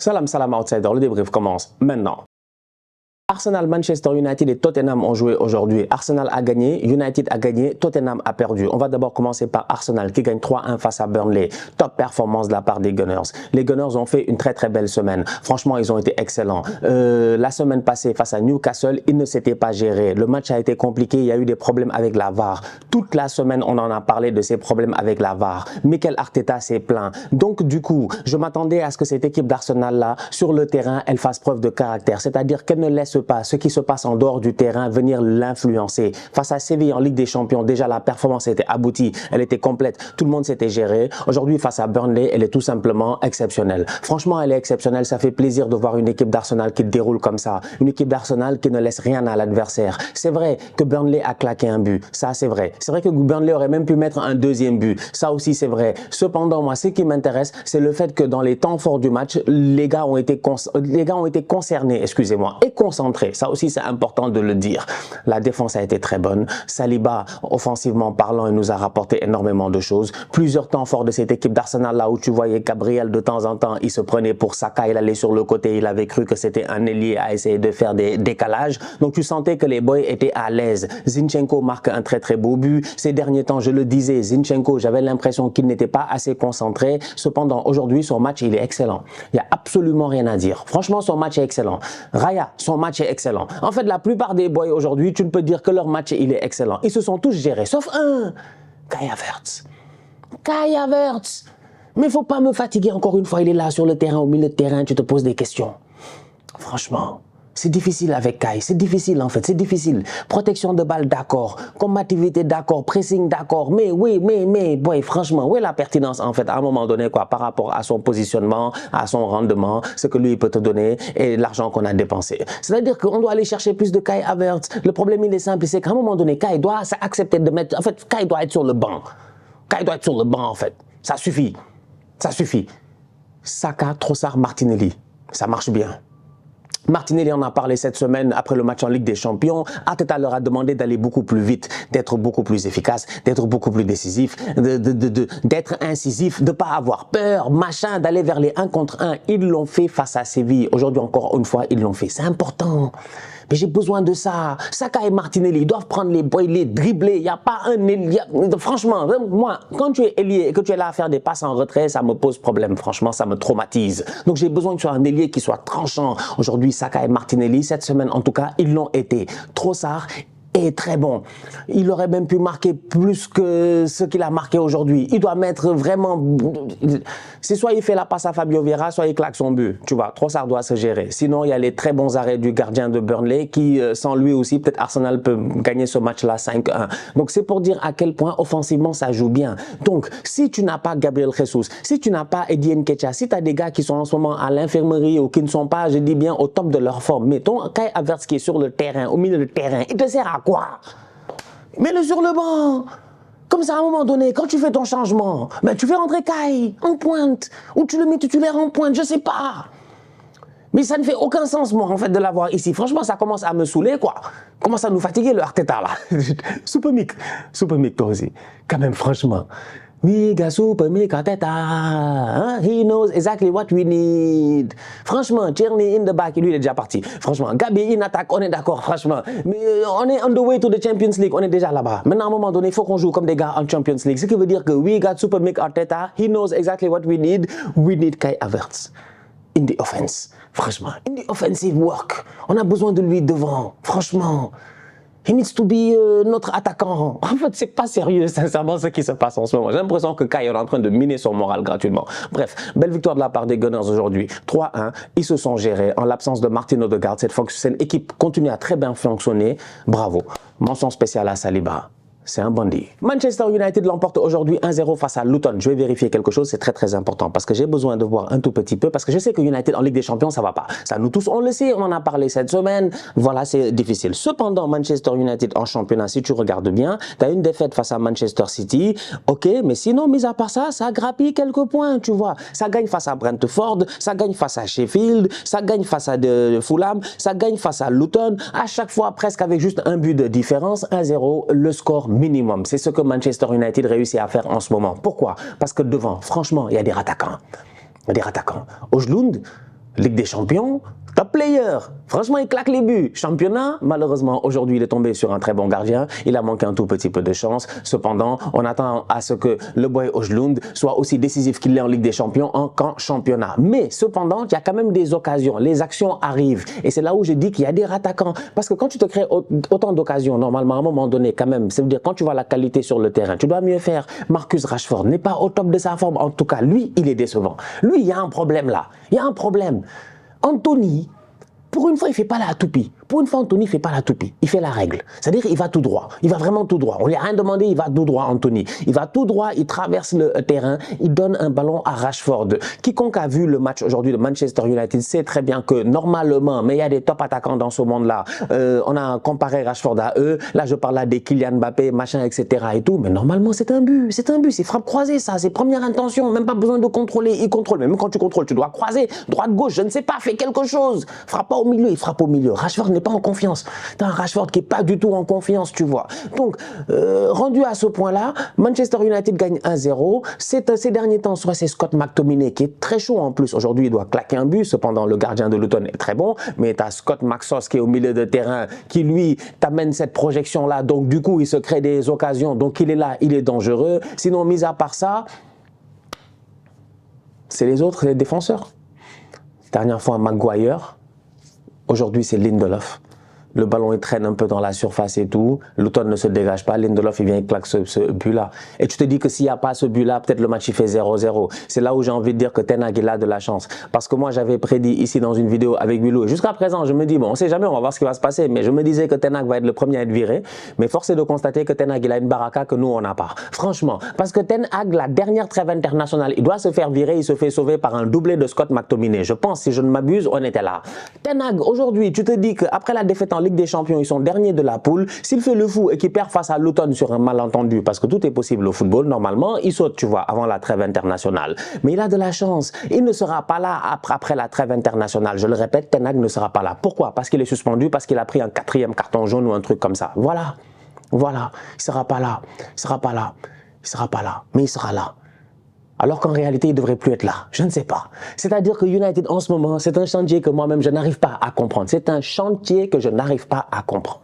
Salam salam outsider, le débrief commence maintenant. Arsenal, Manchester United et Tottenham ont joué aujourd'hui. Arsenal a gagné, United a gagné, Tottenham a perdu. On va d'abord commencer par Arsenal qui gagne 3-1 face à Burnley. Top performance de la part des Gunners. Les Gunners ont fait une très belle semaine. Franchement, ils ont été excellents. La semaine passée face à Newcastle, ils ne s'étaient pas gérés. Le match a été compliqué, il y a eu des problèmes avec la VAR. Toute la semaine, on en a parlé de ces problèmes avec la VAR. Mikel Arteta s'est plaint. Donc du coup, je m'attendais à ce que cette équipe d'Arsenal-là, sur le terrain, elle fasse preuve de caractère. C'est-à-dire qu'elle ne laisse pas ce qui se passe en dehors du terrain venir l'influencer. Face à Séville en Ligue des Champions, déjà la performance était aboutie, elle était complète, tout le monde s'était géré. Aujourd'hui, face à Burnley, elle est tout simplement exceptionnelle. Franchement, elle est exceptionnelle, ça fait plaisir de voir une équipe d'Arsenal qui déroule comme ça. Une équipe d'Arsenal qui ne laisse rien à l'adversaire. C'est vrai que Burnley a claqué un but, ça c'est vrai. C'est vrai que Burnley aurait même pu mettre un deuxième but, ça aussi c'est vrai. Cependant, moi, ce qui m'intéresse, c'est le fait que dans les temps forts du match, les gars ont été concernés, excusez-moi, et concentrés. Ça aussi, c'est important de le dire. La défense a été très bonne. Saliba, offensivement parlant, il nous a rapporté énormément de choses. Plusieurs temps forts de cette équipe d'Arsenal, là où tu voyais Gabriel de temps en temps, il se prenait pour Saka, il allait sur le côté, il avait cru que c'était un ailier à essayer de faire des décalages. Donc tu sentais que les boys étaient à l'aise. Zinchenko marque un très beau but. Ces derniers temps, je le disais, Zinchenko, j'avais l'impression qu'il n'était pas assez concentré. Cependant, aujourd'hui, son match, il est excellent. Il n'y a absolument rien à dire. Franchement, son match est excellent. Raya, son match est excellent. En fait, la plupart des boys aujourd'hui, tu ne peux dire que leur match, il est excellent. Ils se sont tous gérés, sauf un, Kai Havertz. Kai Havertz. Mais il ne faut pas me fatiguer encore une fois. Il est là sur le terrain, au milieu de terrain, tu te poses des questions. Franchement, c'est difficile avec Kai. C'est difficile en fait, c'est difficile. Protection de balle, d'accord. Combativité, d'accord. Pressing, d'accord. Mais boy, franchement, où est la pertinence en fait à un moment donné quoi, par rapport à son positionnement, à son rendement, ce que lui il peut te donner et l'argent qu'on a dépensé. C'est-à-dire qu'on doit aller chercher plus de Kai Havertz. Le problème il est simple, c'est qu'à un moment donné, Kai doit accepter de mettre... En fait, Kai doit être sur le banc. Kai doit être sur le banc en fait. Ça suffit. Ça suffit. Saka, Trossard, Martinelli. Ça marche bien. Martinelli en a parlé cette semaine après le match en Ligue des Champions. Arteta leur a demandé d'aller beaucoup plus vite, d'être beaucoup plus efficace, d'être beaucoup plus décisif, d'être incisif, de ne pas avoir peur, machin, d'aller vers les 1 contre 1. Ils l'ont fait face à Séville. Aujourd'hui, encore une fois, ils l'ont fait. C'est important. Mais j'ai besoin de ça. Saka et Martinelli, ils doivent prendre les boys, les dribbler. Il n'y a pas un ailier. Franchement, moi, quand tu es ailier et que tu es là à faire des passes en retrait, ça me pose problème. Franchement, ça me traumatise. Donc, j'ai besoin que tu sois un ailier qui soit tranchant. Aujourd'hui, Saka et Martinelli, cette semaine, en tout cas, ils l'ont été. Trossard est très bon. Il aurait même pu marquer plus que ce qu'il a marqué aujourd'hui. Il doit mettre vraiment... C'est soit il fait la passe à Fabio Vieira, soit il claque son but. Tu vois, Trossard doit se gérer. Sinon, il y a les très bons arrêts du gardien de Burnley qui, sans lui aussi, peut-être Arsenal peut gagner ce match-là 5-1. Donc, c'est pour dire à quel point offensivement, ça joue bien. Donc, si tu n'as pas Gabriel Jesus, si tu n'as pas Eddie Nketiah, si tu as des gars qui sont en ce moment à l'infirmerie ou qui ne sont pas, je dis bien, au top de leur forme, mais ton Kai Havertz qui est sur le terrain, au milieu du terrain, il te sert à quoi? Mets-le sur le banc. Comme ça, à un moment donné, quand tu fais ton changement, ben, tu fais rentrer Kai en pointe, ou tu le mets titulaire en pointe, je sais pas. Mais ça ne fait aucun sens, moi, en fait, de l'avoir ici. Franchement, ça commence à me saouler, quoi. Commence à nous fatiguer, le Arteta, là. Soupemic, toi aussi. Quand même, franchement. We got Soupemic Arteta. Hein? He knows exactly what we need. Franchement, Tierney in the back, lui, il est déjà parti. Franchement, Gabi in attaque, on est d'accord, franchement. Mais on est on the way to the Champions League, on est déjà là-bas. Maintenant, à un moment donné, il faut qu'on joue comme des gars en Champions League. Ce qui veut dire que we got Soupemic Arteta. He knows exactly what we need. We need Kai Havertz. In the offense. Franchement, in the offensive work. On a besoin de lui devant. Franchement. He needs to be notre attaquant. En fait, c'est pas sérieux, sincèrement, ce qui se passe en ce moment. J'ai l'impression que Kai est en train de miner son moral gratuitement. Bref, belle victoire de la part des Gunners aujourd'hui. 3-1, ils se sont gérés. En l'absence de Martin Odegaard, cette équipe continue à très bien fonctionner. Bravo. Mention spéciale à Saliba. C'est un bandit. Manchester United l'emporte aujourd'hui 1-0 face à Luton. Je vais vérifier quelque chose, c'est très important parce que j'ai besoin de voir un tout petit peu parce que je sais que United en Ligue des Champions, ça va pas. Ça, nous tous, on le sait, on en a parlé cette semaine. Voilà, c'est difficile. Cependant, Manchester United en championnat, si tu regardes bien, tu as une défaite face à Manchester City. Ok, mais sinon, mis à part ça, ça grappille quelques points, tu vois. Ça gagne face à Brentford, ça gagne face à Sheffield, ça gagne face à Fulham, ça gagne face à Luton. À chaque fois, presque avec juste un but de différence, 1-0, le score minimum. C'est ce que Manchester United réussit à faire en ce moment. Pourquoi? Parce que devant, franchement, il y a des rattaquants. Il y a des rattaquants. Højlund, Ligue des Champions, top player. Franchement, il claque les buts. Championnat, malheureusement, aujourd'hui, il est tombé sur un très bon gardien. Il a manqué un tout petit peu de chance. Cependant, on attend à ce que le boy Højlund soit aussi décisif qu'il l'est en Ligue des Champions qu'en championnat. Mais cependant, il y a quand même des occasions. Les actions arrivent. Et c'est là où je dis qu'il y a des rattaquants. Parce que quand tu te crées autant d'occasions, normalement, à un moment donné, quand même, ça veut dire quand tu vois la qualité sur le terrain, tu dois mieux faire. Marcus Rashford n'est pas au top de sa forme. En tout cas, lui, il est décevant. Lui, il y a un problème là. Il y a un problème. Anthony, pour une fois, il ne fait pas la toupie. Pour une fois, Anthony ne fait pas la toupie. Il fait la règle. C'est-à-dire qu'il va tout droit. Il va vraiment tout droit. On ne lui a rien demandé, il va tout droit, Anthony. Il va tout droit, il traverse le terrain, il donne un ballon à Rashford. Quiconque a vu le match aujourd'hui de Manchester United sait très bien que normalement, mais il y a des top attaquants dans ce monde-là. On a comparé Rashford à eux. Là, je parle là des Kylian Mbappé, machin, etc. et tout. Mais normalement, c'est un but. C'est un but. C'est frappe croisée, ça. C'est première intention. Même pas besoin de contrôler. Il contrôle. Mais même quand tu contrôles, tu dois croiser. Droite, gauche, je ne sais pas. Fais quelque chose. Frappe pas au milieu. Il frappe au milieu. Rashford n'est pas en confiance. T'as un Rashford qui n'est pas du tout en confiance, tu vois. Donc, rendu à ce point-là, Manchester United gagne 1-0. Ces derniers temps, soit c'est Scott McTominay qui est très chaud en plus. Aujourd'hui, il doit claquer un but. Cependant, le gardien de Luton est très bon. Mais tu as Scott Maxos qui est au milieu de terrain, qui lui t'amène cette projection-là. Donc, du coup, il se crée des occasions. Donc, il est là, il est dangereux. Sinon, mis à part ça, c'est les autres, les défenseurs. Dernière fois, Maguire. Aujourd'hui, c'est Lindelof. Le ballon, il traîne un peu dans la surface et tout. Luton ne se dégage pas. Lindelof, il vient, il claque ce but-là. Et tu te dis que s'il n'y a pas ce but-là, peut-être le match, il fait 0-0. C'est là où j'ai envie de dire que Ten Hag, il a de la chance. Parce que moi, j'avais prédit ici dans une vidéo avec Willow. Jusqu'à présent, je me dis, bon, on ne sait jamais, on va voir ce qui va se passer. Mais je me disais que Ten Hag va être le premier à être viré. Mais force est de constater que Ten Hag, il a une baraka que nous, on n'a pas. Franchement. Parce que Ten Hag, la dernière trêve internationale, il doit se faire virer. Il se fait sauver par un doublé de Scott McTominay. Je pense, si je ne m'abuse, on était là. Ten Hag, aujourd'hui, tu te dis qu'après la défaite en Ligue des Champions, ils sont dernier de la poule. S'il fait le fou et qu'il perd face à Luton sur un malentendu, parce que tout est possible au football, normalement, il saute, tu vois, avant la trêve internationale. Mais il a de la chance. Il ne sera pas là après la trêve internationale. Je le répète, Ten Hag ne sera pas là. Pourquoi? Parce qu'il est suspendu, parce qu'il a pris un 4e carton jaune ou un truc comme ça. Voilà. Voilà. Il ne sera pas là. Il ne sera pas là. Il ne sera pas là. Mais il sera là. Alors qu'en réalité, il ne devrait plus être là. Je ne sais pas. C'est-à-dire que United, en ce moment, c'est un chantier que moi-même, je n'arrive pas à comprendre. C'est un chantier que je n'arrive pas à comprendre.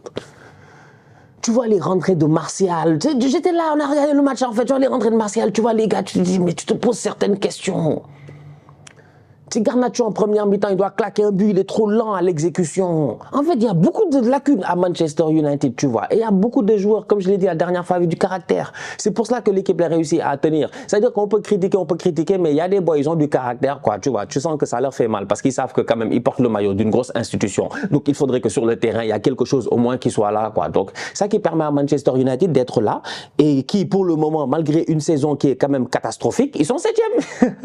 Tu vois les rentrées de Martial. J'étais là, on a regardé le match, en fait. Tu vois les rentrées de Martial, tu vois les gars, tu te dis, mais tu te poses certaines questions. Si Garnacho en première mi-temps, il doit claquer un but, il est trop lent à l'exécution. En fait, il y a beaucoup de lacunes à Manchester United, tu vois. Et il y a beaucoup de joueurs, comme je l'ai dit la dernière fois, avec du caractère. C'est pour cela que l'équipe a réussi à tenir. C'est-à-dire qu'on peut critiquer, mais il y a des boys, ils ont du caractère, quoi, tu vois. Tu sens que ça leur fait mal parce qu'ils savent que quand même, ils portent le maillot d'une grosse institution. Donc, il faudrait que sur le terrain, il y a quelque chose au moins qui soit là, quoi. Donc, ça qui permet à Manchester United d'être là et qui, pour le moment, malgré une saison qui est quand même catastrophique, ils sont 7e.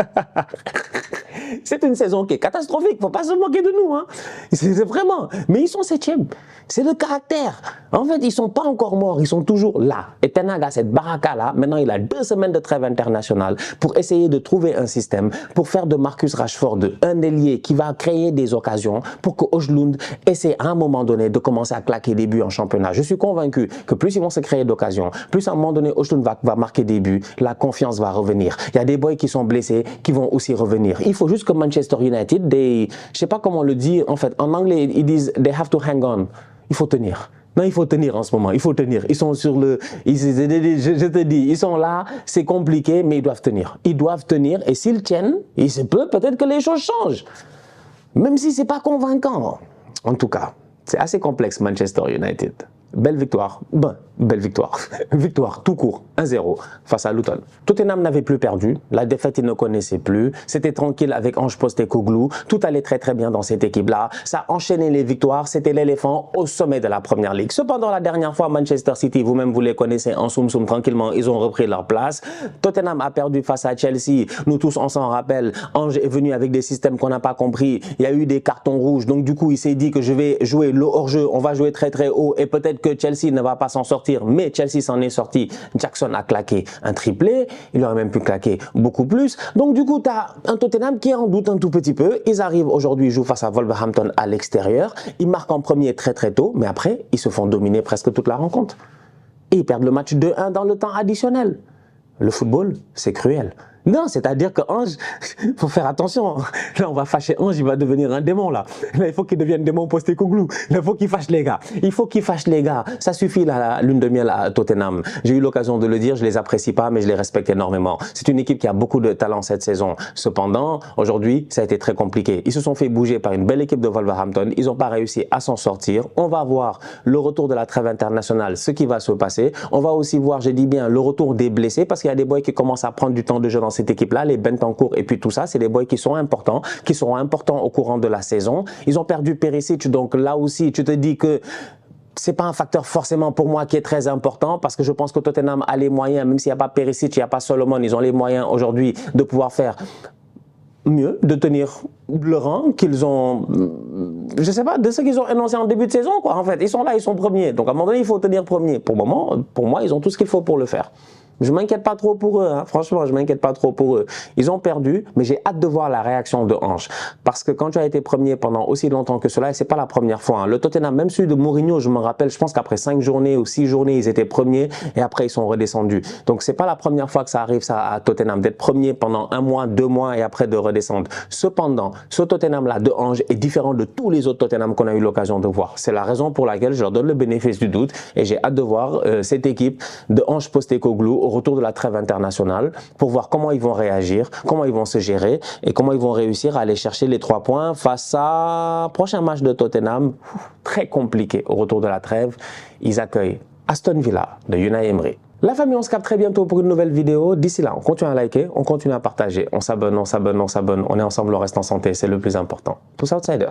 C'est une saison qui est catastrophique, il ne faut pas se moquer de nous. Hein. C'est vraiment. Mais ils sont 7e. C'est le caractère. En fait, ils ne sont pas encore morts, ils sont toujours là. Et Ten Hag a cette baraka-là. Maintenant, il a 2 semaines de trêve internationale pour essayer de trouver un système, pour faire de Marcus Rashford un ailier qui va créer des occasions pour que Højlund essaie à un moment donné de commencer à claquer des buts en championnat. Je suis convaincu que plus ils vont se créer d'occasions, plus à un moment donné, Højlund va marquer des buts, la confiance va revenir. Il y a des boys qui sont blessés, qui vont aussi revenir. Il faut juste que Manchester United, je ne sais pas comment on le dit, en fait, en anglais, ils disent « they have to hang on ». Il faut tenir. Non, il faut tenir en ce moment, il faut tenir. Ils sont sur le... je te dis, ils sont là, c'est compliqué, mais ils doivent tenir. Ils doivent tenir, et s'ils tiennent, il se peut peut-être que les choses changent. Même si ce n'est pas convaincant. En tout cas, c'est assez complexe, Manchester United. Belle victoire, belle victoire, victoire tout court, 1-0 face à Luton. Tottenham n'avait plus perdu, la défaite il ne connaissait plus, c'était tranquille avec Ange Postecoglou, tout allait très très bien dans cette équipe-là, ça enchaînait les victoires, c'était l'éléphant au sommet de la première ligue. Cependant la dernière fois Manchester City, vous-même vous les connaissez en soum-soum tranquillement, ils ont repris leur place. Tottenham a perdu face à Chelsea, nous tous on s'en rappelle, Ange est venu avec des systèmes qu'on n'a pas compris, il y a eu des cartons rouges, donc du coup il s'est dit que je vais jouer le hors-jeu, on va jouer très très haut et peut-être que Chelsea ne va pas s'en sortir, mais Chelsea s'en est sorti. Jackson a claqué un triplé, il aurait même pu claquer beaucoup plus. Donc du coup, tu as un Tottenham qui est en doute un tout petit peu. Ils arrivent aujourd'hui, ils jouent face à Wolverhampton à l'extérieur. Ils marquent en premier très très tôt, mais après, ils se font dominer presque toute la rencontre. Et ils perdent le match 2-1 dans le temps additionnel. Le football, c'est cruel. Non, c'est-à-dire que Ange, faut faire attention. Là, on va fâcher Ange, il va devenir un démon, là. Là, il faut qu'il devienne démon Postecoglou. Là, il faut qu'il fâche les gars. Il faut qu'il fâche les gars. Ça suffit, là, la lune de miel à Tottenham. J'ai eu l'occasion de le dire, je les apprécie pas, mais je les respecte énormément. C'est une équipe qui a beaucoup de talent cette saison. Cependant, aujourd'hui, ça a été très compliqué. Ils se sont fait bouger par une belle équipe de Wolverhampton. Ils n'ont pas réussi à s'en sortir. On va voir le retour de la trêve internationale, ce qui va se passer. On va aussi voir, je dis bien, le retour des blessés, parce qu'il y a des boys qui commencent à prendre du temps de jeu dans cette équipe-là, les Bentancur et puis tout ça, c'est des boys qui seront importants au courant de la saison. Ils ont perdu Perisic, donc là aussi, tu te dis que c'est pas un facteur forcément pour moi qui est très important parce que je pense que Tottenham a les moyens, même s'il n'y a pas Perisic, il n'y a pas Solomon, ils ont les moyens aujourd'hui de pouvoir faire mieux, de tenir le rang qu'ils ont, je sais pas, de ce qu'ils ont énoncé en début de saison, quoi. En fait, ils sont là, ils sont premiers. Donc à un moment donné, il faut tenir premier. Pour moi, ils ont tout ce qu'il faut pour le faire. Je m'inquiète pas trop pour eux, hein. Franchement, je m'inquiète pas trop pour eux. Ils ont perdu, mais j'ai hâte de voir la réaction de Ange. Parce que quand tu as été premier pendant aussi longtemps que cela, et c'est pas la première fois, hein. Le Tottenham, même celui de Mourinho, je me rappelle, je pense qu'après 5 journées ou 6 journées, ils étaient premiers et après ils sont redescendus. Donc c'est pas la première fois que ça arrive ça à Tottenham, d'être premier pendant 1 mois, 2 mois et après de redescendre. Cependant, ce Tottenham-là de Ange est différent de tous les autres Tottenham qu'on a eu l'occasion de voir. C'est la raison pour laquelle je leur donne le bénéfice du doute et j'ai hâte de voir cette équipe de Ange Postecoglou au retour de la trêve internationale pour voir comment ils vont réagir, comment ils vont se gérer et comment ils vont réussir à aller chercher les 3 points face à prochain match de Tottenham très compliqué au retour de la trêve. Ils accueillent Aston Villa de Unai Emery. La famille, on se capte très bientôt pour une nouvelle vidéo. D'ici là, on continue à liker, on continue à partager, on s'abonne, on est ensemble, on reste en santé, c'est le plus important. Tous outsiders.